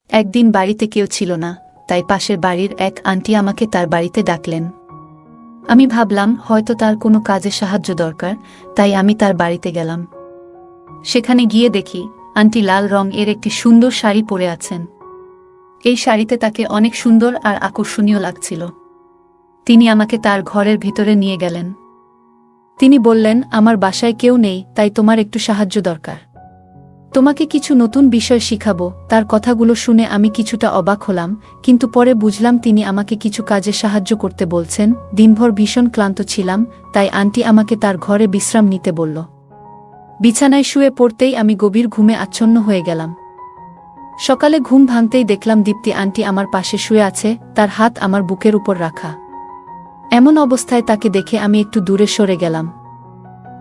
একদিন বাড়িতে কেউ ছিল না, তাই পাশের বাড়ির এক আন্টি আমাকে তার বাড়িতে ডাকলেন। আমি ভাবলাম হয়তো তার কোনো কাজে সাহায্য দরকার, তাই আমি তার বাড়িতে গেলাম। সেখানে গিয়ে দেখি আন্টি লাল রং এর একটি সুন্দর শাড়ি পরে আছেন। এই শাড়িতে তাকে অনেক সুন্দর আর আকর্ষণীয় লাগছিল। তিনি আমাকে তার ঘরের ভিতরে নিয়ে গেলেন। তিনি বললেন, আমার বাসায় কেউ নেই, তাই তোমার একটু সাহায্য দরকার। তোমাকে কিছু নতুন বিষয় শিখাবো। তার কথাগুলো শুনে আমি কিছুটা অবাক হলাম, কিন্তু পরে বুঝলাম তিনি আমাকে কিছু কাজে সাহায্য করতে বলছেন। দিনভর ভীষণ ক্লান্ত ছিলাম, তাই আন্টি আমাকে তার ঘরে বিশ্রাম নিতে বলল। বিছানায় শুয়ে পড়তেই আমি গভীর ঘুমে আচ্ছন্ন হয়ে গেলাম। সকালে ঘুম ভাঙতেই দেখলাম দীপ্তি আন্টি আমার পাশে শুয়ে আছে, তার হাত আমার বুকের উপর রাখা। এমন অবস্থায় তাকে দেখে আমি একটু দূরে সরে গেলাম।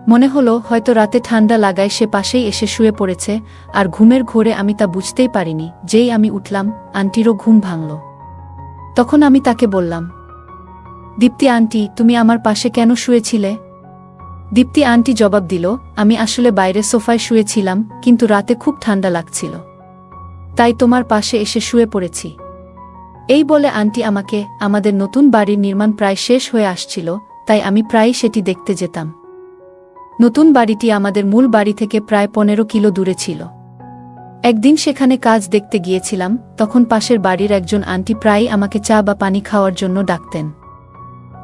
মনে হলো হয়তো রাতে ঠান্ডা লাগায় সে পাশেই এসে শুয়ে পড়েছে, আর ঘুমের ঘোরে আমি তা বুঝতেই পারিনি। যেই আমি উঠলাম, আন্টিরও ঘুম ভাঙল। তখন আমি তাকে বললাম, দীপ্তি আন্টি, তুমি আমার পাশে কেন শুয়েছিলে? দীপ্তি আন্টি জবাব দিল, আমি আসলে বাইরে সোফায় শুয়েছিলাম, কিন্তু রাতে খুব ঠান্ডা লাগছিল, তাই তোমার পাশে এসে শুয়ে পড়েছি। এই বলে আন্টি আমাকে, আমাদের নতুন বাড়ির নির্মাণ প্রায় শেষ হয়ে আসছিল, তাই আমি প্রায়ই সেটি দেখতে যেতাম। নতুন বাড়িটি আমাদের মূল বাড়ি থেকে প্রায় 15 কিলো দূরে ছিল। একদিন সেখানে কাজ দেখতে গিয়েছিলাম, তখন পাশের বাড়ির একজন আন্টি প্রায়ই আমাকে চা বা পানি খাওয়ার জন্য ডাকতেন।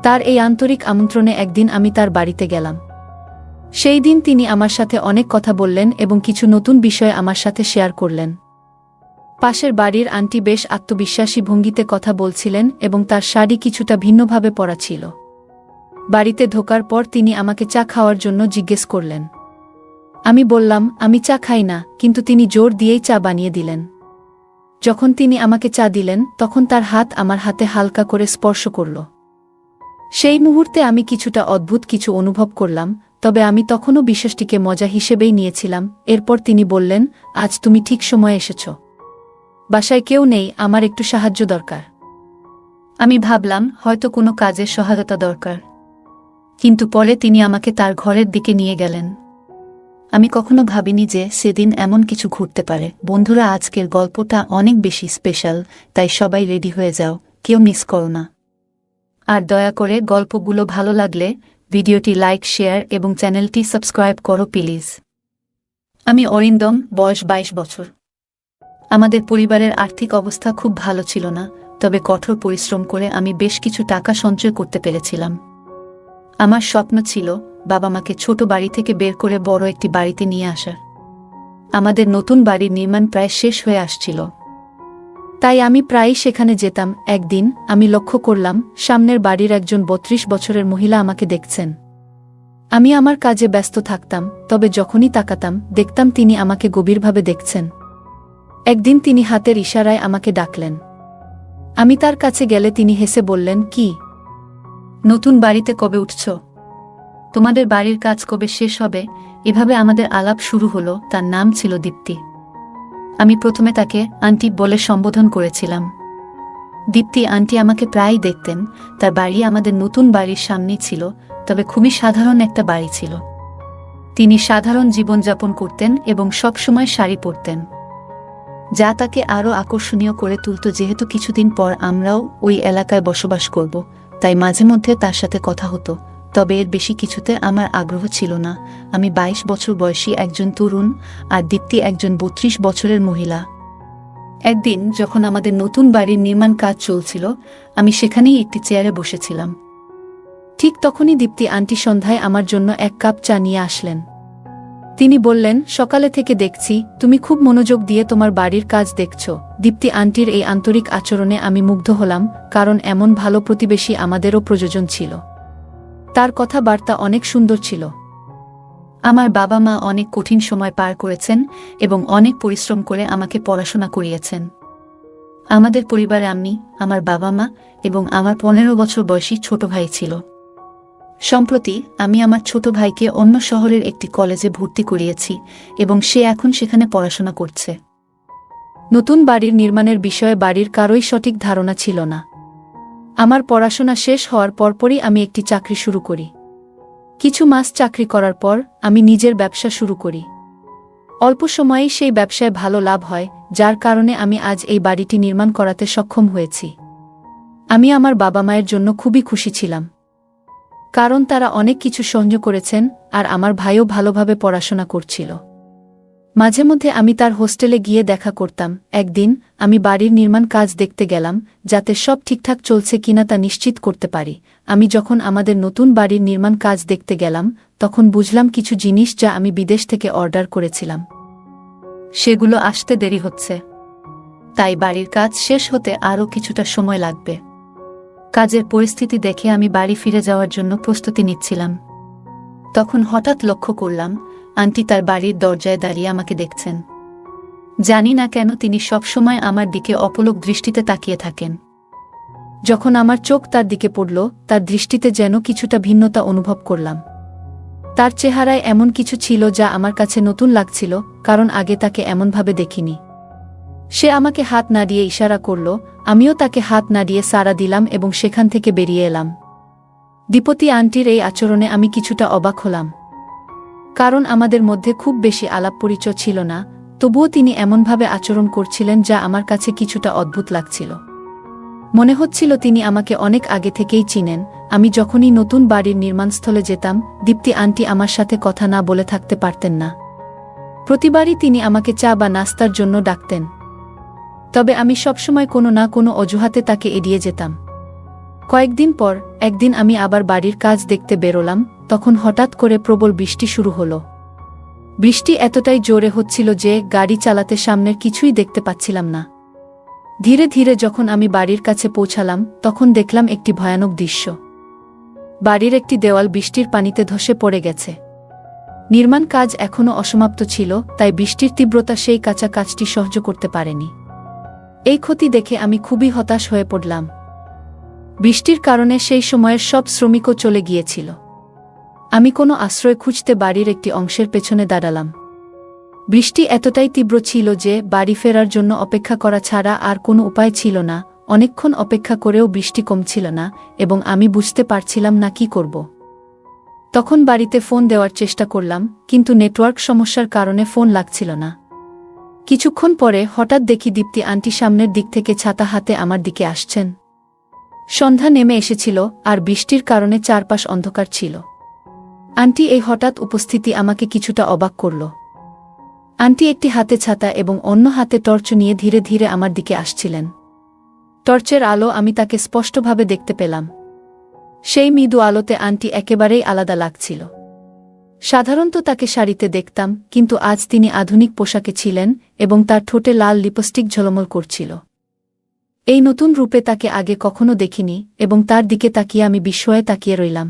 তার এই আন্তরিক আমন্ত্রণে একদিন আমি তার বাড়িতে গেলাম। সেই দিন তিনি আমার সাথে অনেক কথা বললেন এবং কিছু নতুন বিষয় আমার সাথে শেয়ার করলেন। পাশের বাড়ির আন্টি বেশ আত্মবিশ্বাসী ভঙ্গিতে কথা বলছিলেন এবং তার শাড়ি কিছুটা ভিন্নভাবে পরা ছিল। বাড়িতে ঢোকার পর তিনি আমাকে চা খাওয়ার জন্য জিজ্ঞেস করলেন। আমি বললাম, আমি চা খাই না, কিন্তু তিনি জোর দিয়েই চা বানিয়ে দিলেন। যখন তিনি আমাকে চা দিলেন, তখন তার হাত আমার হাতে হালকা করে স্পর্শ করল। সেই মুহূর্তে আমি কিছুটা অদ্ভুত কিছু অনুভব করলাম, তবে আমি তখনও বিষয়টিকে মজা হিসেবেই নিয়েছিলাম। এরপর তিনি বললেন, আজ তুমি ঠিক সময়ে এসেছ। বাসায় কেউ নেই, আমার একটু সাহায্য দরকার। আমি ভাবলাম হয়তো কোনো কাজের সহায়তা দরকার, কিন্তু পরে তিনি আমাকে তার ঘরের দিকে নিয়ে গেলেন। আমি কখনো ভাবিনি যে সেদিন এমন কিছু ঘটতে পারে। বন্ধুরা, আজকের গল্পটা অনেক বেশি স্পেশাল, তাই সবাই রেডি হয়ে যাও, কেউ মিস করো না। আর দয়া করে গল্পগুলো ভালো লাগলে ভিডিওটি লাইক, শেয়ার এবং চ্যানেলটি সাবস্ক্রাইব করো প্লিজ। আমি অরিন্দম, বয়স 22 বছর। আমাদের পরিবারের আর্থিক অবস্থা খুব ভালো ছিল না, তবে কঠোর পরিশ্রম করে আমি বেশ কিছু টাকা সঞ্চয় করতে পেরেছিলাম। আমার স্বপ্ন ছিল বাবা মাকে ছোট বাড়ি থেকে বের করে বড় একটি বাড়িতে নিয়ে আসার। আমাদের নতুন বাড়ির নির্মাণ প্রায় শেষ হয়ে আসছিল, তাই আমি প্রায়ই সেখানে যেতাম। একদিন আমি লক্ষ্য করলাম সামনের বাড়ির একজন 32 বছরের মহিলা আমাকে দেখছেন। আমি আমার কাজে ব্যস্ত থাকতাম, তবে যখনই তাকাতাম দেখতাম তিনি আমাকে গভীরভাবে দেখছেন। একদিন তিনি হাতের ইশারায় আমাকে ডাকলেন। আমি তার কাছে গেলে তিনি হেসে বললেন, কি, নতুন বাড়িতে কবে উঠছ? তোমাদের বাড়ির কাজ কবে শেষ হবে? এভাবে আমাদের আলাপ শুরু হলো। তার নাম ছিল দীপ্তি। আমি প্রথমে তাকে আন্টি বলে সম্বোধন করেছিলাম। দীপ্তি আন্টি আমাকে প্রায়ই দেখতেন। তার বাড়ি আমাদের নতুন বাড়ির সামনেই ছিল, তবে খুবই সাধারণ একটা বাড়ি ছিল। তিনি সাধারণ জীবনযাপন করতেন এবং সবসময় শাড়ি পরতেন, যা তাকে আরও আকর্ষণীয় করে তুলত। যেহেতু কিছুদিন পর আমরাও ওই এলাকায় বসবাস করব, তাই মাঝে মধ্যে তার সাথে কথা হতো, তবে এর বেশি কিছুতে আমার আগ্রহ ছিল না। আমি 22 বছর বয়সী একজন তরুণ, আর দীপ্তি একজন 32 বছরের মহিলা। একদিন যখন আমাদের নতুন বাড়ির নির্মাণ কাজ চলছিল, আমি সেখানেই একটি চেয়ারে বসেছিলাম। ঠিক তখনই দীপ্তি আন্টি সন্ধ্যায় আমার জন্য 1 কাপ চা নিয়ে আসলেন। তিনি বললেন, সকালে থেকে দেখছি তুমি খুব মনোযোগ দিয়ে তোমার বাড়ির কাজ দেখছ। দীপ্তি আন্টির এই আন্তরিক আচরণে আমি মুগ্ধ হলাম, কারণ এমন ভালো প্রতিবেশী আমাদেরও প্রয়োজন ছিল। তার কথাবার্তা অনেক সুন্দর ছিল। আমার বাবা মা অনেক কঠিন সময় পার করেছেন এবং অনেক পরিশ্রম করে আমাকে পড়াশোনা করিয়েছেন। আমাদের পরিবারে আমি, আমার বাবা মা এবং আমার 15 বছর বয়সী ছোট ভাই ছিল। সম্প্রতি আমি আমার ছোট ভাইকে অন্য শহরের একটি কলেজে ভর্তি করিয়েছি এবং সে এখন সেখানে পড়াশোনা করছে। নতুন বাড়ির নির্মাণের বিষয়ে বাড়ির কারোই সঠিক ধারণা ছিল না। আমার পড়াশোনা শেষ হওয়ার পরপরই আমি একটি চাকরি শুরু করি। কিছু মাস চাকরি করার পর আমি নিজের ব্যবসা শুরু করি। অল্প সময়েই সেই ব্যবসায় ভালো লাভ হয়, যার কারণে আমি আজ এই বাড়িটি নির্মাণ করাতে সক্ষম হয়েছি। আমি আমার বাবা মায়ের জন্য খুবই খুশি ছিলাম, কারণ তারা অনেক কিছু সহ্য করেছেন আর আমার ভাইও ভালোভাবে পড়াশোনা করছিল। মাঝে মধ্যে আমি তার হোস্টেলে গিয়ে দেখা করতাম। একদিন আমি বাড়ির নির্মাণ কাজ দেখতে গেলাম, যাতে সব ঠিকঠাক চলছে কিনা তা নিশ্চিত করতে পারি। আমি যখন আমাদের নতুন বাড়ির নির্মাণ কাজ দেখতে গেলাম, তখন বুঝলাম কিছু জিনিস যা আমি বিদেশ থেকে অর্ডার করেছিলাম সেগুলো আসতে দেরি হচ্ছে, তাই বাড়ির কাজ শেষ হতে আরও কিছুটা সময় লাগবে। কাজের পরিস্থিতি দেখে আমি বাড়ি ফিরে যাওয়ার জন্য প্রস্তুতি নিচ্ছিলাম। তখন হঠাৎ লক্ষ্য করলাম আন্টি তার বাড়ির দরজায় দাঁড়িয়ে আমাকে দেখছেন। জানি না কেন তিনি সবসময় আমার দিকে অপলক দৃষ্টিতে তাকিয়ে থাকেন। যখন আমার চোখ তার দিকে পড়ল, তার দৃষ্টিতে যেন কিছুটা ভিন্নতা অনুভব করলাম। তার চেহারায় এমন কিছু ছিল যা আমার কাছে নতুন লাগছিল, কারণ আগে তাকে এমনভাবে দেখিনি। সে আমাকে হাত নাড়িয়ে ইশারা করল, আমিও তাকে হাত নাড়িয়ে সাড়া দিলাম এবং সেখান থেকে বেরিয়ে এলাম। দীপতি আন্টির এই আচরণে আমি কিছুটা অবাক হলাম, কারণ আমাদের মধ্যে খুব বেশি আলাপ পরিচয় ছিল না। তবুও তিনি এমনভাবে আচরণ করছিলেন যা আমার কাছে কিছুটা অদ্ভুত লাগছিল। মনে হচ্ছিল তিনি আমাকে অনেক আগে থেকেই চিনেন। আমি যখনই নতুন বাড়ির নির্মাণস্থলে যেতাম, দীপ্তি আন্টি আমার সাথে কথা না বলে থাকতে পারতেন না। প্রতিবারই তিনি আমাকে চা বা নাস্তার জন্য ডাকতেন, তবে আমি সবসময় কোনো না কোনো অজুহাতে তাকে এড়িয়ে যেতাম। কয়েকদিন পর একদিন আমি আবার বাড়ির কাজ দেখতে বেরোলাম। তখন হঠাৎ করে প্রবল বৃষ্টি শুরু হলো। বৃষ্টি এতটাই জোরে হচ্ছিল যে গাড়ি চালাতে সামনের কিছুই দেখতে পাচ্ছিলাম না। ধীরে ধীরে যখন আমি বাড়ির কাছে পৌঁছালাম, তখন দেখলাম একটি ভয়ানক দৃশ্য। বাড়ির একটি দেওয়াল বৃষ্টির পানিতে ধসে পড়ে গেছে। নির্মাণ কাজ এখনও অসমাপ্ত ছিল, তাই বৃষ্টির তীব্রতা সেই কাঁচা কাজটি সহ্য করতে পারেনি। এই ক্ষতি দেখে আমি খুবই হতাশ হয়ে পড়লাম। বৃষ্টির কারণে সেই সময়ের সব শ্রমিকও চলে গিয়েছিল। আমি কোনো আশ্রয় খুঁজতে বাড়ির একটি অংশের পেছনে দাঁড়ালাম। বৃষ্টি এতটাই তীব্র ছিল যে বাড়ি ফেরার জন্য অপেক্ষা করা ছাড়া আর কোনো উপায় ছিল না। অনেকক্ষণ অপেক্ষা করেও বৃষ্টি কমছিল না এবং আমি বুঝতে পারছিলাম না কি করব। তখন বাড়িতে ফোন দেওয়ার চেষ্টা করলাম, কিন্তু নেটওয়ার্ক সমস্যার কারণে ফোন লাগছিল না। কিছুক্ষণ পরে হঠাৎ দেখি দীপ্তি আন্টি সামনের দিক থেকে ছাতা হাতে আমার দিকে আসছেন। সন্ধ্যা নেমে এসেছিল আর বৃষ্টির কারণে চারপাশ অন্ধকার ছিল। আন্টি এই হঠাৎ উপস্থিতি আমাকে কিছুটা অবাক করল। আন্টি একটি হাতে ছাতা এবং অন্য হাতে টর্চ নিয়ে ধীরে ধীরে আমার দিকে আসছিলেন। টর্চের আলো আমি তাকে স্পষ্টভাবে দেখতে পেলাম। সেই মৃদু আলোতে আন্টি একেবারেই আলাদা লাগছিল। সাধারণত তাকে শাড়িতে দেখতাম, কিন্তু আজ তিনি আধুনিক পোশাকে ছিলেন এবং তার ঠোঁটে লাল লিপস্টিক ঝলমল করছিল। এই নতুন রূপে তাকে আগে কখনো দেখিনি এবং তার দিকে তাকিয়ে আমি বিস্ময়ে তাকিয়ে রইলাম।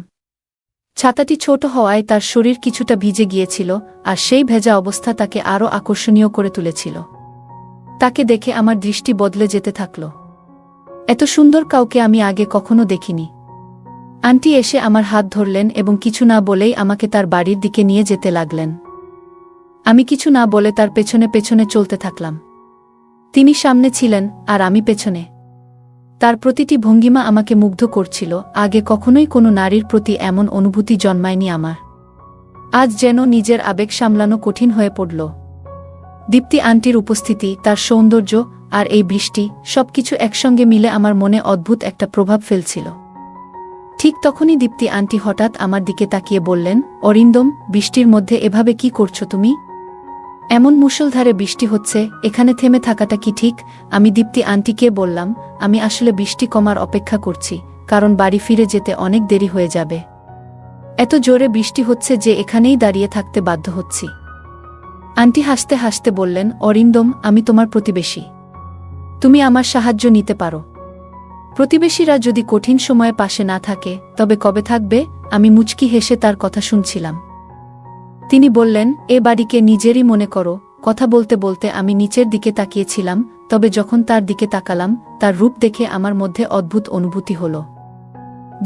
ছাতাটি ছোট হওয়ায় তার শরীর কিছুটা ভিজে গিয়েছিল, আর সেই ভেজা অবস্থা তাকে আরও আকর্ষণীয় করে তুলেছিল। তাকে দেখে আমার দৃষ্টি বদলে যেতে থাকল। এত সুন্দর কাউকে আমি আগে কখনো দেখিনি। আন্টি এসে আমার হাত ধরলেন এবং কিছু না বলেই আমাকে তার বাড়ির দিকে নিয়ে যেতে লাগলেন। আমি কিছু না বলে তার পেছনে পেছনে চলতে থাকলাম। তিনি সামনে ছিলেন আর আমি পেছনে। তার প্রতিটি ভঙ্গিমা আমাকে মুগ্ধ করছিল। আগে কখনোই কোনো নারীর প্রতি এমন অনুভূতি জন্মায়নি আমার। আজ যেন নিজের আবেগ সামলানো কঠিন হয়ে পড়ল। দীপ্তি আন্টির উপস্থিতি, তার সৌন্দর্য আর এই বৃষ্টি, সবকিছু একসঙ্গে মিলে আমার মনে অদ্ভুত একটা প্রভাব ফেলছিল। ঠিক তখনই দীপ্তি আন্টি হঠাৎ আমার দিকে তাকিয়ে বললেন, অরিন্দম, বৃষ্টির মধ্যে এভাবে কি করছো তুমি? এমন মুষলধারে বৃষ্টি হচ্ছে, এখানে থেমে থাকাটা কি ঠিক? আমি দীপ্তি আন্টিকে বললাম, আমি আসলে বৃষ্টি কমার অপেক্ষা করছি, কারণ বাড়ি ফিরে যেতে অনেক দেরি হয়ে যাবে। এত জোরে বৃষ্টি হচ্ছে যে এখানেই দাঁড়িয়ে থাকতে বাধ্য হচ্ছি। আন্টি হাসতে হাসতে বললেন, অরিন্দম, আমি তোমার প্রতিবেশী। তুমি আমার সাহায্য নিতে পারো। প্রতিবেশীরা যদি কঠিন সময়ে পাশে না থাকে, তবে কবে থাকবে? আমি মুচকি হেসে তার কথা শুনছিলাম। তিনি বললেন, এ বাড়িকে নিজেরই মনে করো। কথা বলতে বলতে আমি নিচের দিকে তাকিয়েছিলাম, তবে যখন তার দিকে তাকালাম, তার রূপ দেখে আমার মধ্যে অদ্ভুত অনুভূতি হল।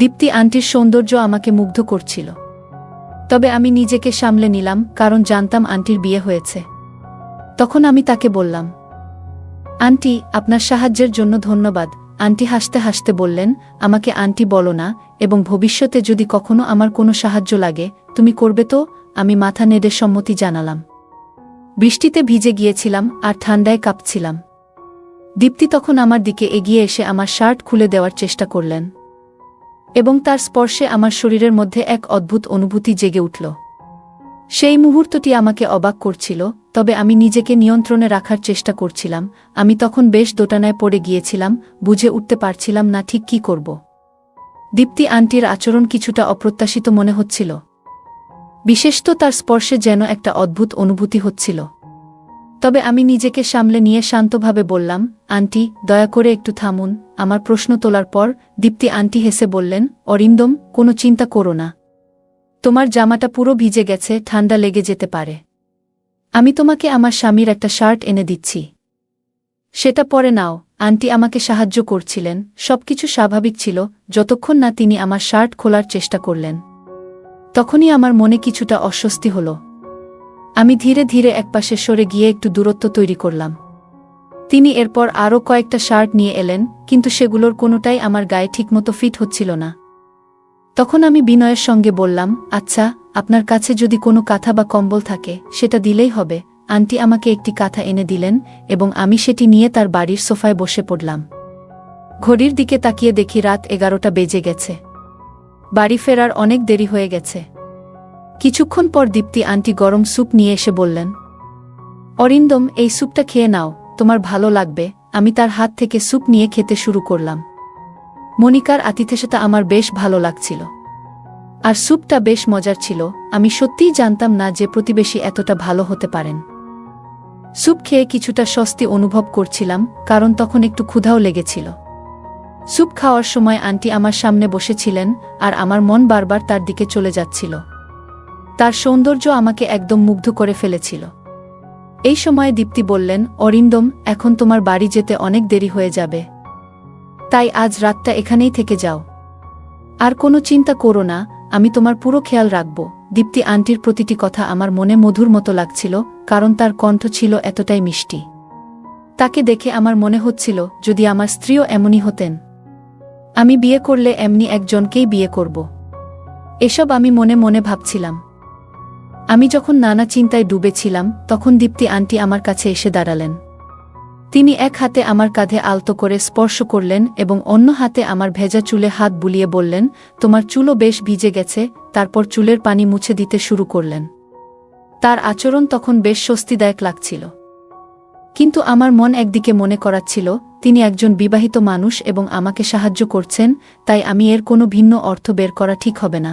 দীপ্তি আন্টির সৌন্দর্য আমাকে মুগ্ধ করছিল। তবে আমি নিজেকে সামলে নিলাম, কারণ জানতাম আন্টির বিয়ে হয়েছে। তখন আমি তাকে বললাম, আন্টি, আপনার সাহায্যের জন্য ধন্যবাদ। আন্টি হাসতে হাসতে বললেন, আমাকে আন্টি বলো না, এবং ভবিষ্যতে যদি কখনো আমার কোনো সাহায্য লাগে, তুমি করবে তো? আমি মাথা নেড়ে সম্মতি জানালাম। বৃষ্টিতে ভিজে গিয়েছিলাম আর ঠান্ডায় কাঁপছিলাম। দীপ্তি তখন আমার দিকে এগিয়ে এসে আমার শার্ট খুলে দেওয়ার চেষ্টা করলেন এবং তার স্পর্শে আমার শরীরের মধ্যে এক অদ্ভুত অনুভূতি জেগে উঠল। সেই মুহূর্তটি আমাকে অবাক করছিল, তবে আমি নিজেকে নিয়ন্ত্রণে রাখার চেষ্টা করছিলাম। আমি তখন বেশ দোটানায় পড়ে গিয়েছিলাম, বুঝে উঠতে পারছিলাম না ঠিক কী করব। দীপ্তি আন্টির আচরণ কিছুটা অপ্রত্যাশিত মনে হচ্ছিল, বিশেষত তার স্পর্শে যেন একটা অদ্ভুত অনুভূতি হচ্ছিল। তবে আমি নিজেকে সামলে নিয়ে শান্তভাবে বললাম, আন্টি, দয়া করে একটু থামুন। আমার প্রশ্ন তোলার পর দীপ্তি আন্টি হেসে বললেন, অরিন্দম, কোনো চিন্তা করো না। তোমার জামাটা পুরো ভিজে গেছে, ঠান্ডা লেগে যেতে পারে। আমি তোমাকে আমার স্বামীর একটা শার্ট এনে দিচ্ছি, সেটা পরে নাও। আন্টি আমাকে সাহায্য করছিলেন, সবকিছু স্বাভাবিক ছিল যতক্ষণ না তিনি আমার শার্ট খোলার চেষ্টা করলেন। তখনই আমার মনে কিছুটা অস্বস্তি হল। আমি ধীরে ধীরে একপাশে সরে গিয়ে একটু দূরত্ব তৈরি করলাম। তিনি এরপর আরও কয়েকটা শার্ট নিয়ে এলেন, কিন্তু সেগুলোর কোনোটাই আমার গায়ে ঠিকমতো ফিট হচ্ছিল না। তখন আমি বিনয়ের সঙ্গে বললাম, আচ্ছা, আপনার কাছে যদি কোনো কাঁথা বা কম্বল থাকে সেটা দিলেই হবে। আন্টি আমাকে একটি কাঁথা এনে দিলেন এবং আমি সেটি নিয়ে তার বাড়ির সোফায় বসে পড়লাম। ঘড়ির দিকে তাকিয়ে দেখি রাত 11টা বেজে গেছে। বাড়ি ফেরার অনেক দেরি হয়ে গেছে। কিছুক্ষণ পর দীপ্তি আন্টি গরম স্যুপ নিয়ে এসে বললেন, অরিন্দম, এই স্যুপটা খেয়ে নাও, তোমার ভালো লাগবে। আমি তার হাত থেকে স্যুপ নিয়ে খেতে শুরু করলাম। মনিকার আতিথেয়তা আমার বেশ ভালো লাগছিল, আর স্যুপটা বেশ মজার ছিল। আমি সত্যিই জানতাম না যে প্রতিবেশী এতটা ভালো হতে পারেন। স্যুপ খেয়ে কিছুটা স্বস্তি অনুভব করছিলাম, কারণ তখন একটু ক্ষুধাও লেগেছিল। স্যুপ খাওয়ার সময় আন্টি আমার সামনে বসেছিলেন, আর আমার মন বারবার তার দিকে চলে যাচ্ছিল। তার সৌন্দর্য আমাকে একদম মুগ্ধ করে ফেলেছিল। এই সময়ে দীপ্তি বললেন, অরিন্দম, এখন তোমার বাড়ি যেতে অনেক দেরি হয়ে যাবে, তাই আজ রাতটা এখানেই থেকে যাও। আর কোনো চিন্তা করো না, আমি তোমার পুরো খেয়াল রাখব। দীপ্তি আন্টির প্রতিটি কথা আমার মনে মধুর মতো লাগছিল, কারণ তার কণ্ঠ ছিল এতটাই মিষ্টি। তাকে দেখে আমার মনে হচ্ছিল, যদি আমার স্ত্রীও এমনই হতেন। আমি বিয়ে করলে এমনি একজনকেই বিয়ে করব। এসব আমি মনে মনে ভাবছিলাম। আমি যখন নানা চিন্তায় ডুবেছিলাম, তখন দীপ্তি আন্টি আমার কাছে এসে দাঁড়ালেন। তিনি এক হাতে আমার কাঁধে আলতো করে স্পর্শ করলেন এবং অন্য হাতে আমার ভেজা চুলে হাত বুলিয়ে বললেন, তোমার চুলও বেশ ভিজে গেছে। তারপর চুলের পানি মুছে দিতে শুরু করলেন। তার আচরণ তখন বেশ স্বস্তিদায়ক লাগছিল, কিন্তু আমার মন একদিকে মনে করাচ্ছিল, তিনি একজন বিবাহিত মানুষ এবং আমাকে সাহায্য করছেন, তাই আমি এর কোনো ভিন্ন অর্থ বের করা ঠিক হবে না।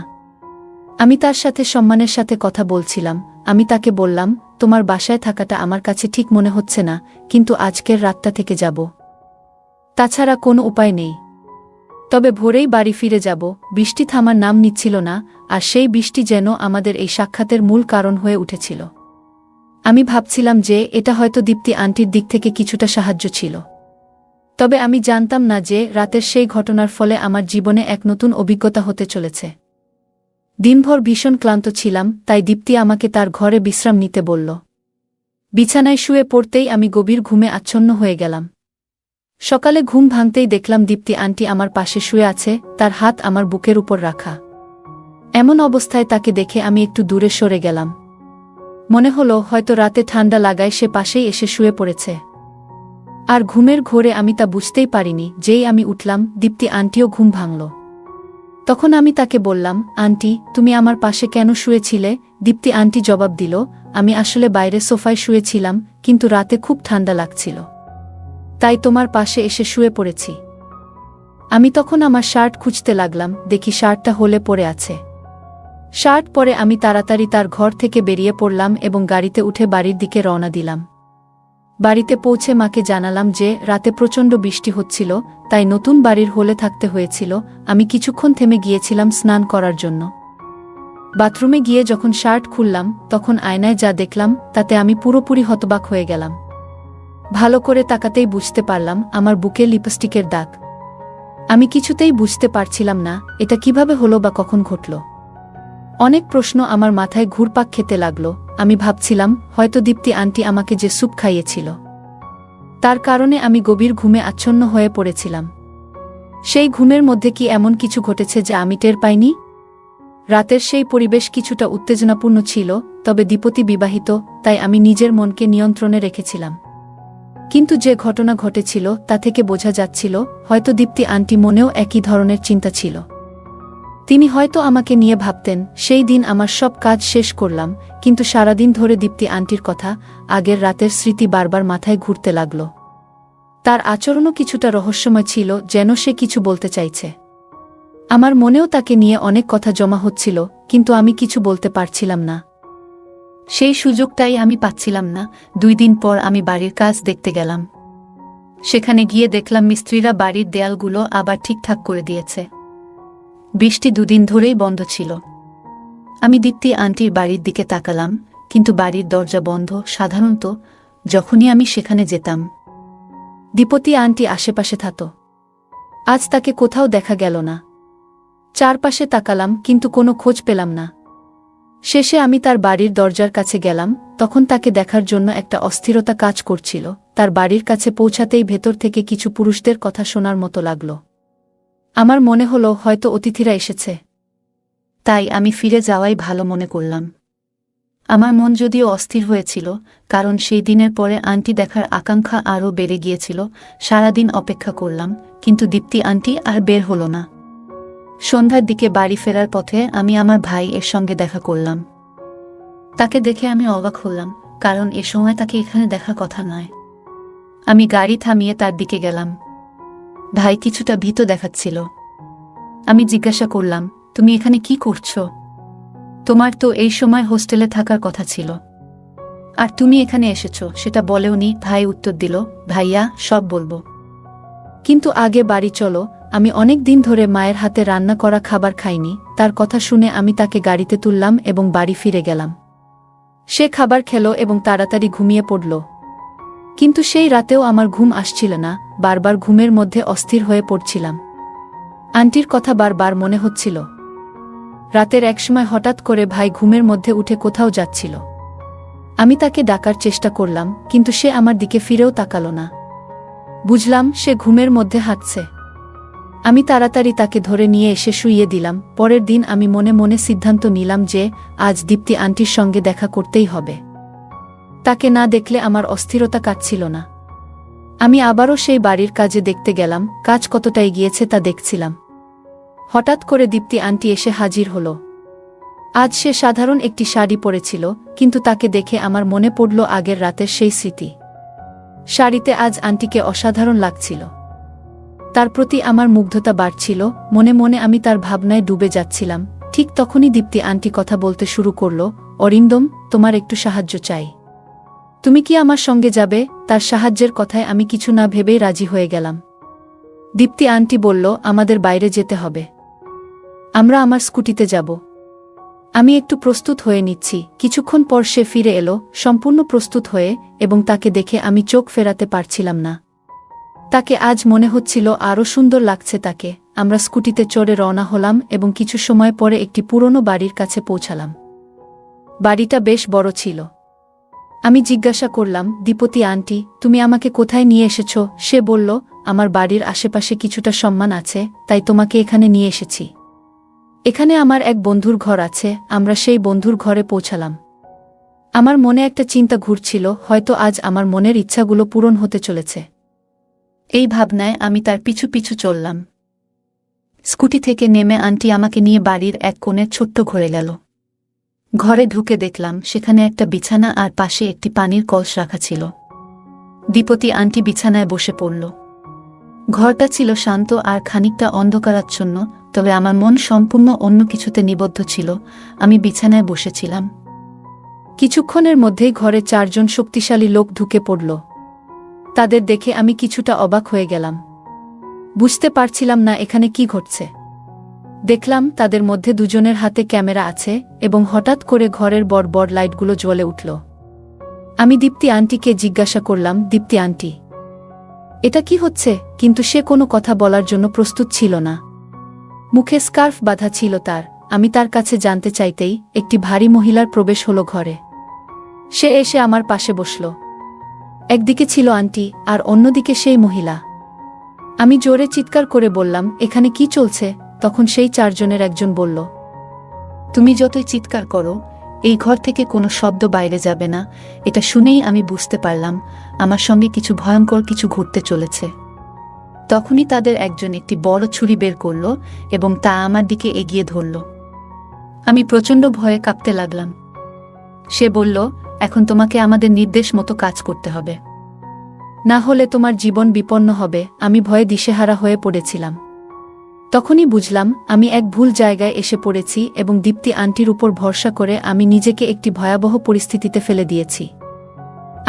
আমি তার সাথে সম্মানের সাথে কথা বলছিলাম। আমি তাকে বললাম, তোমার বাসায় থাকাটা আমার কাছে ঠিক মনে হচ্ছে না, কিন্তু আজকের রাতটা থেকে যাব। তাছাড়া কোনো উপায় নেই। তবে ভোরেই বাড়ি ফিরে যাব। বৃষ্টি থামার নাম নিচ্ছিল না, আর সেই বৃষ্টি যেন আমাদের এই সাক্ষাতের মূল কারণ হয়ে উঠেছিল। আমি ভাবছিলাম যে এটা হয়তো দীপ্তি আন্টির দিক থেকে কিছুটা সাহায্য ছিল। তবে আমি জানতাম না যে রাতের সেই ঘটনার ফলে আমার জীবনে এক নতুন অভিজ্ঞতা হতে চলেছে। দিনভর ভীষণ ক্লান্ত ছিলাম, তাই দীপ্তি আমাকে তার ঘরে বিশ্রাম নিতে বলল। বিছানায় শুয়ে পড়তেই আমি গভীর ঘুমে আচ্ছন্ন হয়ে গেলাম। সকালে ঘুম ভাঙতেই দেখলাম দীপ্তি আন্টি আমার পাশে শুয়ে আছে, তার হাত আমার বুকের উপর রাখা। এমন অবস্থায় তাকে দেখে আমি একটু দূরে সরে গেলাম। মনে হলো হয়তো রাতে ঠান্ডা লাগায় সে পাশেই এসে শুয়ে পড়েছে। আর ঘুমের ঘোরে আমি তা বুঝতেই পারিনি। যেই আমি উঠলাম, দীপ্তি আন্টিও ঘুম ভাঙল। তখন আমি তাকে বললাম, আন্টি, তুমি আমার পাশে কেন শুয়েছিলে? দীপ্তি আন্টি জবাব দিল, আমি আসলে বাইরে সোফায় শুয়েছিলাম, কিন্তু রাতে খুব ঠান্ডা লাগছিল, তাই তোমার পাশে এসে শুয়ে পড়েছি। আমি তখন আমার শার্ট খুঁজতে লাগলাম, দেখি শার্টটা হোলে পড়ে আছে। শার্ট পরে আমি তাড়াতাড়ি তার ঘর থেকে বেরিয়ে পড়লাম এবং গাড়িতে উঠে বাড়ির দিকে রওনা দিলাম। বাড়িতে পৌঁছে মাকে জানালাম যে রাতে প্রচণ্ড বৃষ্টি হচ্ছিল, তাই নতুন বাড়ির হোলে থাকতে হয়েছিল। আমি কিছুক্ষণ থেমে গিয়েছিলাম স্নান করার জন্য। বাথরুমে গিয়ে যখন শার্ট খুললাম, তখন আয়নায় যা দেখলাম তাতে আমি পুরোপুরি হতবাক হয়ে গেলাম। ভালো করে তাকাতেই বুঝতে পারলাম আমার বুকে লিপস্টিকের দাগ। আমি কিছুতেই বুঝতে পারছিলাম না এটা কিভাবে হলো বা কখন ঘটল। অনেক প্রশ্ন আমার মাথায় ঘুরপাক খেতে লাগলো। আমি ভাবছিলাম হয়তো দীপ্তি আন্টি আমাকে যে স্যুপ খাইয়েছিল, তার কারণে আমি গভীর ঘুমে আচ্ছন্ন হয়ে পড়েছিলাম। সেই ঘুমের মধ্যে কি এমন কিছু ঘটেছে যা আমি টের পাইনি? রাতের সেই পরিবেশ কিছুটা উত্তেজনাপূর্ণ ছিল, তবে দীপতি বিবাহিত, তাই আমি নিজের মনকে নিয়ন্ত্রণে রেখেছিলাম। কিন্তু যে ঘটনা ঘটেছিল তা থেকে বোঝা যাচ্ছিল হয়তো দীপ্তি আন্টি মনেও একই ধরনের চিন্তা ছিল। তিনি হয়তো আমাকে নিয়ে ভাবতেন। সেই দিন আমার সব কাজ শেষ করলাম, কিন্তু সারাদিন ধরে দীপ্তি আন্টির কথা, আগের রাতের স্মৃতি বারবার মাথায় ঘুরতে লাগল। তার আচরণও কিছুটা রহস্যময় ছিল, যেন সে কিছু বলতে চাইছে। আমার মনেও তাকে নিয়ে অনেক কথা জমা হচ্ছিল, কিন্তু আমি কিছু বলতে পারছিলাম না। সেই সুযোগটাই আমি পাচ্ছিলাম না। 2 দিন পর আমি বাড়ির কাজ দেখতে গেলাম। সেখানে গিয়ে দেখলাম মিস্ত্রিরা বাড়ির দেয়ালগুলো আবার ঠিকঠাক করে দিয়েছে। বৃষ্টি 2 দিন ধরেই বন্ধ ছিল। আমি দীপ্তি আন্টির বাড়ির দিকে তাকালাম, কিন্তু বাড়ির দরজা বন্ধ। সাধারণত যখনই আমি সেখানে যেতাম, দীপতি আন্টি আশেপাশে থাকত। আজ তাকে কোথাও দেখা গেল না। চারপাশে তাকালাম, কিন্তু কোনো খোঁজ পেলাম না। শেষে আমি তার বাড়ির দরজার কাছে গেলাম। তখন তাকে দেখার জন্য একটা অস্থিরতা কাজ করছিল। তার বাড়ির কাছে পৌঁছাতেই ভেতর থেকে কিছু পুরুষদের কথা শোনার মতো লাগল। আমার মনে হলো হয়তো অতিথিরা এসেছে। তাই আমি ফিরে যাওয়াই ভালো মনে করলাম। আমার মন যদিও অস্থির হয়েছিল, কারণ সেই দিনের পরে আন্টি দেখার আকাঙ্ক্ষা আরও বেড়ে গিয়েছিল। সারাদিন অপেক্ষা করলাম, কিন্তু দীপ্তি আন্টি আর বের হলো না। সন্ধ্যার দিকে বাড়ি ফেরার পথে আমি আমার ভাই এর সঙ্গে দেখা করলাম। তাকে দেখে আমি অবাক হলাম, কারণ এ সময় তাকে এখানে দেখার কথা নয়। আমি গাড়ি থামিয়ে তার দিকে গেলাম। ভাই কিছুটা ভীত দেখাচ্ছিল। আমি জিজ্ঞাসা করলাম, তুমি এখানে কি করছো? তোমার তো এই সময় হোস্টেলে থাকার কথা ছিল, আর তুমি এখানে এসেছো সেটা বলেওনি। ভাই উত্তর দিল, ভাইয়া, সব বলবো, কিন্তু আগে বাড়ি চলো। আমি অনেক দিন ধরে মায়ের হাতে রান্না করা খাবার খাইনি। তার কথা শুনে আমি তাকে গাড়িতে তুললাম এবং বাড়ি ফিরে গেলাম। সে খাবার খেলো এবং তাড়াতাড়ি ঘুমিয়ে পড়ল। কিন্তু সেই রাতেও আমার ঘুম আসছিল না। বারবার ঘুমের মধ্যে অস্থির হয়ে পড়ছিলাম। আন্টির কথা বারবার মনে হচ্ছিল। রাতের একসময় হঠাৎ করে ভাই ঘুমের মধ্যে উঠে কোথাও যাচ্ছিল। আমি তাকে ডাকার চেষ্টা করলাম, কিন্তু সে আমার দিকে ফিরেও তাকালো না। বুঝলাম সে ঘুমের মধ্যে হাঁটছে। আমি তাড়াতাড়ি তাকে ধরে নিয়ে এসে শুইয়ে দিলাম। পরের দিন আমি মনে মনে সিদ্ধান্ত নিলাম যে আজ দীপ্তি আন্টির সঙ্গে দেখা করতেই হবে। তাকে না দেখলে আমার অস্থিরতা কাটছিল না। আমি আবারও সেই বাড়ির কাজে দেখতে গেলাম। কাজ কতটা এগিয়েছে তা দেখছিলাম। হঠাৎ করে দীপ্তি আন্টি এসে হাজির হল। আজ সে সাধারণ একটি শাড়ি পরেছিল, কিন্তু তাকে দেখে আমার মনে পড়ল আগের রাতের সেই স্মৃতি। শাড়িতে আজ আন্টিকে অসাধারণ লাগছিল। তার প্রতি আমার মুগ্ধতা বাড়ছিল। মনে মনে আমি তার ভাবনায় ডুবে যাচ্ছিলাম। ঠিক তখনই দীপ্তি আন্টি কথা বলতে শুরু করল, অরিন্দম, তোমার একটু সাহায্য চাই। তুমি কি আমার সঙ্গে যাবে? তার সাহায্যের কথায় আমি কিছু না ভেবেই রাজি হয়ে গেলাম। দীপ্তি আন্টি বলল, আমাদের বাইরে যেতে হবে। আমরা আমার স্কুটিতে যাব। আমি একটু প্রস্তুত হয়ে নিচ্ছি। কিছুক্ষণ পর সে ফিরে এলো, সম্পূর্ণ প্রস্তুত হয়ে, এবং তাকে দেখে আমি চোখ ফেরাতে পারছিলাম না। তাকে আজ মনে হচ্ছিল আরও সুন্দর লাগছে তাকে। আমরা স্কুটিতে চড়ে রওনা হলাম এবং কিছু সময় পরে একটি পুরনো বাড়ির কাছে পৌঁছালাম। বাড়িটা বেশ বড় ছিল। আমি জিজ্ঞাসা করলাম, দীপতি আন্টি, তুমি আমাকে কোথায় নিয়ে এসেছো? সে বলল, আমার বাড়ির আশেপাশে কিছুটা সম্মান আছে, তাই তোমাকে এখানে নিয়ে এসেছি। এখানে আমার এক বন্ধুর ঘর আছে। আমরা সেই বন্ধুর ঘরে পৌঁছালাম। আমার মনে একটা চিন্তা ঘুরছিল, হয়তো আজ আমার মনের ইচ্ছাগুলো পূরণ হতে চলেছে। এই ভাবনায় আমি তার পিছু পিছু চললাম। স্কুটি থেকে নেমে আন্টি আমাকে নিয়ে বাড়ির এক কোণের ছোট্ট ঘরে গেল। ঘরে ঢুকে দেখলাম সেখানে একটা বিছানা আর পাশে একটি পানির কলস রাখা ছিল। দীপতি আন্টি বিছানায় বসে পড়ল। ঘরটা ছিল শান্ত আর খানিকটা অন্ধকারাচ্ছন্ন, তবে আমার মন সম্পূর্ণ অন্য কিছুতে নিবদ্ধ ছিল। আমি বিছানায় বসেছিলাম। কিছুক্ষণের মধ্যেই ঘরে 4 জন শক্তিশালী লোক ঢুকে পড়ল। তাদের দেখে আমি কিছুটা অবাক হয়ে গেলাম। বুঝতে পারছিলাম না এখানে কি ঘটছে। দেখলাম তাদের মধ্যে 2 জনের হাতে ক্যামেরা আছে এবং হঠাৎ করে ঘরের বড় বড় লাইটগুলো জ্বলে উঠল। আমি দীপ্তি আন্টিকে জিজ্ঞাসা করলাম, দীপ্তি আন্টি, এটা কি হচ্ছে? কিন্তু সে কোনো কথা বলার জন্য প্রস্তুত ছিল না। মুখে স্কার্ফ বাঁধা ছিল তার। আমি তার কাছে জানতে চাইতেই একটি ভারী মহিলার প্রবেশ হলো ঘরে। সে এসে আমার পাশে বসল। একদিকে ছিল আন্টি আর অন্যদিকে সেই মহিলা। আমি জোরে চিৎকার করে বললাম, এখানে কি চলছে? তখন সেই 4 জনের একজন বলল, তুমি যতই চিৎকার করো, এই ঘর থেকে কোনো শব্দ বাইরে যাবে না। এটা শুনেই আমি বুঝতে পারলাম আমার সঙ্গে কিছু ভয়ঙ্কর কিছু ঘটতে চলেছে। তখনই তাদের একজন একটি বড় ছুরি বের করল এবং তা আমার দিকে এগিয়ে ধরল। আমি প্রচণ্ড ভয়ে কাঁপতে লাগলাম। সে বলল, এখন তোমাকে আমাদের নির্দেশ মতো কাজ করতে হবে, না হলে তোমার জীবন বিপন্ন হবে। আমি ভয়ে দিশেহারা হয়ে পড়েছিলাম। তখনই বুঝলাম আমি এক ভুল জায়গায় এসে পড়েছি এবং দীপ্তি আন্টির উপর ভরসা করে আমি নিজেকে একটি ভয়াবহ পরিস্থিতিতে ফেলে দিয়েছি।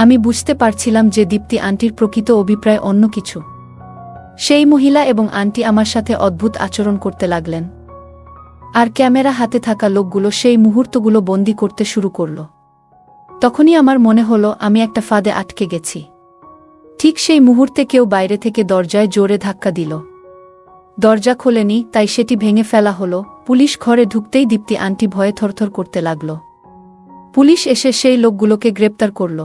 আমি বুঝতে পারছিলাম যে দীপ্তি আন্টির প্রকৃত অভিপ্রায় অন্য কিছু। সেই মহিলা এবং আন্টি আমার সাথে অদ্ভুত আচরণ করতে লাগলেন, আর ক্যামেরা হাতে থাকা লোকগুলো সেই মুহূর্তগুলো বন্দি করতে শুরু করল। তখনই আমার মনে হলো আমি একটা ফাঁদে আটকে গেছি। ঠিক সেই মুহূর্তে কেউ বাইরে থেকে দরজায় জোরে ধাক্কা দিল। দরজা খোলেনি, তাই সেটি ভেঙে ফেলা হলো। পুলিশ ঘরে ঢুকতেই দীপ্তি আন্টি ভয়ে থরথর করতে লাগল। পুলিশ এসে সেই লোকগুলোকে গ্রেপ্তার করল।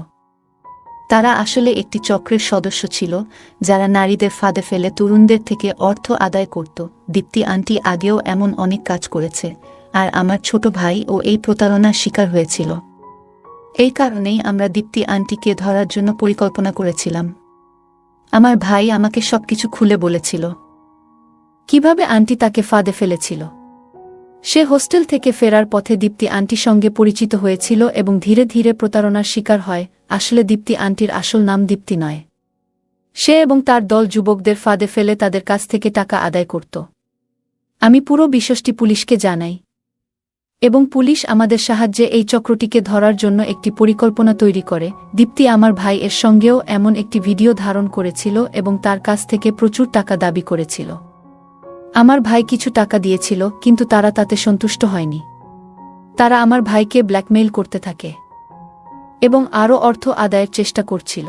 তারা আসলে একটি চক্রের সদস্য ছিল, যারা নারীদের ফাঁদে ফেলে তরুণদের থেকে অর্থ আদায় করত। দীপ্তি আন্টি আগেও এমন অনেক কাজ করেছে, আর আমার ছোট ভাই ও এই প্রতারণার শিকার হয়েছিল। এই কারণেই আমরা দীপ্তি আন্টিকে ধরার জন্য পরিকল্পনা করেছিলাম। আমার ভাই আমাকে সবকিছু খুলে বলেছিল, কিভাবে আন্টি তাকে ফাঁদে ফেলেছিল। সে হোস্টেল থেকে ফেরার পথে দীপ্তি আন্টির সঙ্গে পরিচিত হয়েছিল এবং ধীরে ধীরে প্রতারণার শিকার হয়। আসলে দীপ্তি আন্টির আসল নাম দীপ্তি নয়। সে এবং তার দল যুবকদের ফাঁদে ফেলে তাদের কাছ থেকে টাকা আদায় করত। আমি পুরো বিষয়টি পুলিশকে জানাই এবং পুলিশ আমাদের সাহায্যে এই চক্রটিকে ধরার জন্য একটি পরিকল্পনা তৈরি করে। দীপ্তি আমার ভাই এর সঙ্গেও এমন একটি ভিডিও ধারণ করেছিল এবং তার কাছ থেকে প্রচুর টাকা দাবি করেছিল। আমার ভাই কিছু টাকা দিয়েছিল, কিন্তু তারা তাতে সন্তুষ্ট হয়নি। তারা আমার ভাইকে ব্ল্যাকমেইল করতে থাকে এবং আরও অর্থ আদায়ের চেষ্টা করছিল।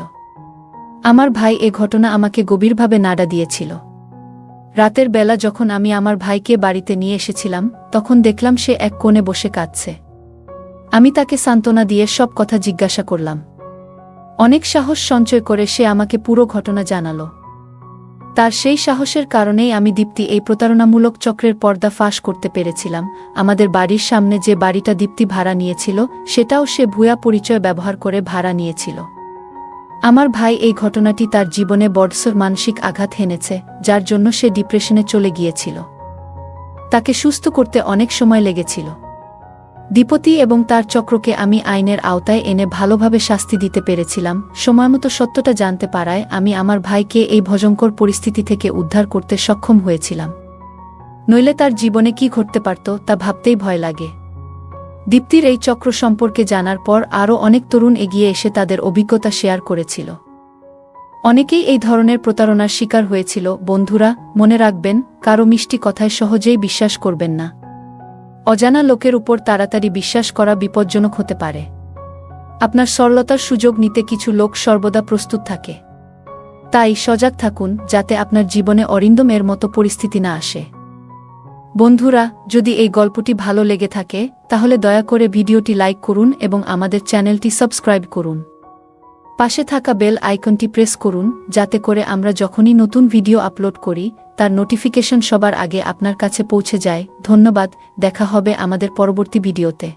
আমার ভাই এ ঘটনা আমাকে গভীরভাবে নাড়া দিয়েছিল। রাতের বেলা যখন আমি আমার ভাইকে বাড়িতে নিয়ে এসেছিলাম, তখন দেখলাম সে এক কোণে বসে কাঁদছে। আমি তাকে সান্ত্বনা দিয়ে সব কথা জিজ্ঞাসা করলাম। অনেক সাহস সঞ্চয় করে সে আমাকে পুরো ঘটনা জানালো। তার সেই সাহসের কারণেই আমি দীপ্তি এই প্রতারণামূলক চক্রের পর্দা ফাঁস করতে পেরেছিলাম। আমাদের বাড়ির সামনে যে বাড়িটা দীপ্তি ভাড়া নিয়েছিল, সেটাও সে ভুয়া পরিচয় ব্যবহার করে ভাড়া নিয়েছিল। আমার ভাই এই ঘটনাটি তার জীবনে বড়সড় মানসিক আঘাত হেনেছে, যার জন্য সে ডিপ্রেশনে চলে গিয়েছিল। তাকে সুস্থ করতে অনেক সময় লেগেছিল। দীপতি এবং তার চক্রকে আমি আইনের আওতায় এনে ভালোভাবে শাস্তি দিতে পেরেছিলাম। সময়মতো সত্যটা জানতে পারায় আমি আমার ভাইকে এই ভয়ঙ্কর পরিস্থিতি থেকে উদ্ধার করতে সক্ষম হয়েছিলাম। নইলে তার জীবনে কি ঘটতে পারত তা ভাবতেই ভয় লাগে। দীপ্তির এই চক্র সম্পর্কে জানার পর আরও অনেক তরুণ এগিয়ে এসে তাদের অভিজ্ঞতা শেয়ার করেছিল। অনেকেই এই ধরনের প্রতারণার শিকার হয়েছিল। বন্ধুরা, মনে রাখবেন, কারো মিষ্টি কথায় সহজেই বিশ্বাস করবেন না। অজানা লোকের উপর তাড়াতাড়ি বিশ্বাস করা বিপজ্জনক হতে পারে। আপনার সরলতার সুযোগ নিতে কিছু লোক সর্বদা প্রস্তুত থাকে। তাই সজাগ থাকুন, যাতে আপনার জীবনে অরিন্দমের মতো পরিস্থিতি না আসে। বন্ধুরা, যদি এই গল্পটি ভালো লেগে থাকে, তাহলে দয়া করে ভিডিওটি লাইক করুন এবং আমাদের চ্যানেলটি সাবস্ক্রাইব করুন। পাশে থাকা বেল আইকনটি প্রেস করুন, যাতে করে আমরা যখনই নতুন ভিডিও আপলোড করি, তার নোটিফিকেশন সবার আগে আপনার কাছে পৌঁছে যায়। ধন্যবাদ। দেখা হবে আমাদের পরবর্তী ভিডিওতে।